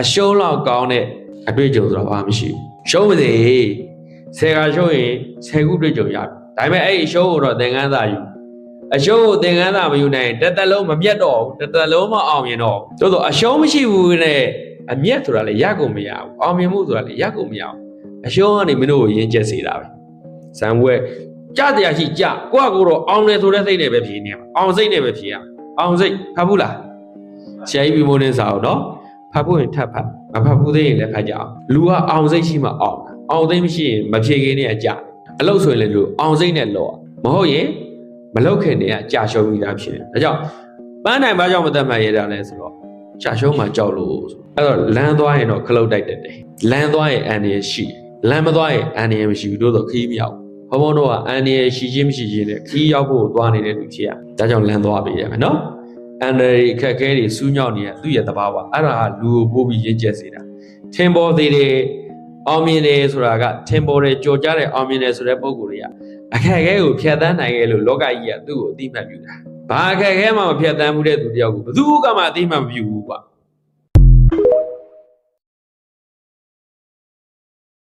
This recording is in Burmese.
အရှုံးလောက်ကောင်းတဲ့အတွေ့အကြုံဆိုတော့ဘာမှမရှိဘူးရှုံးပါစေဆယ်ကရှုံးရင်ဆယ်ခုတွေ့ကြုံရတယ်ဒါပေမဲ့အဲ့အရှုံးကိုတော့သင်ခန်းစာယူအရှုံးကိုသင်ခန်းစာမယူနိုင်တစ်သက်လုံးမပြတ်တော့ဘူးတစ်သက်လုံးမအောင်မြင်တော့ဘူးသို့သောအရှုံးမရှိဘူးနဲ့အမျက်ဆိုတာလည်းရကုန်မရဘူးအောင်မြင်မှုဆိုတာလည်းရကုန်မရဘူးအရှုံးကနေမင်းတို့ကိုရင်းကျက်စေတာပဲဇံဝဲကြတရားရှိကြကိုယ့်ကိုယ်တော့အောင်တယ်ဆိုတဲ့စိတ်နဲ့ပဲဖြေနေရမှာအောင်စိတ်နဲ့ပဲဖြေရမှာအောင်စိတ်ဖတ်ဘူးလားဆရာကြီးပြမိုးနေစာအောင်နော်ဖတ်ဖို့ရင်ထပ်ဖတ်မဖတ်ဘူးသေးရင်လည်းဖတ်ကြအောင်လူကအောင်စိတ်ရှိမှအောင်သိမရှိရင်မဖြေခင်းနေအကြအလုပ်ဆိုရင်လည်းလူအောင်စိတ်နဲ့လောမဟုတ်ရင်မလောက်ခင်နေကကြာရှုံးပြီးသားဖြစ်တယ်ဒါကြောင့်ပန်းနိုင်ဘာကြောင့်မတတ်မှတ်ရတာလဲဆိုတော့ကြာရှုံးမှကြောက်လို့ဆိုအဲ့တော့လမ်းသွားရင်တော့ခလုတ်တိုက်တယ်လမ်းသွားရင်အန်ရရှိလမ်းမသွားရင်အန်ရမရှိဘူးတို့တော့ခီးမရောက်ဘုံတို့ကအန်ရရှိချင်းမရှိချင်းနဲ့ခီးရောက်ဖို့သွားနေတဲ့လူဖြစ်ရဒါကြောင့်လမ်းသွားပေးရမယ်နော်အန်ရခက်ခဲတွေစူးညောက်နေတဲ့သူ့ရဲ့သဘာဝအဲ့ဒါဟာလူကိုပို့ပြီးရင့်ကျက်စေတာထင်ပေါ်သေးတယ်အောင်မြင်တယ်ဆိုတာကထင်ပေါ်တယ်ကြော်ကြတဲ့အောင်မြင်တယ်ဆိုတဲ့ပုံကိုယ်တွေကအခက်အခဲကိုဖျက်ဆီးနိုင်ရဲ့လို့လောကကြီးကသူ့ကိုအတိမတ်ပြုတာဘာအခက်အခဲမှမဖျက်ဆီးမှုတဲ့သူတယောက်ကိုဘယ်သူကမှအတိမတ်မပြုဘူးကွာ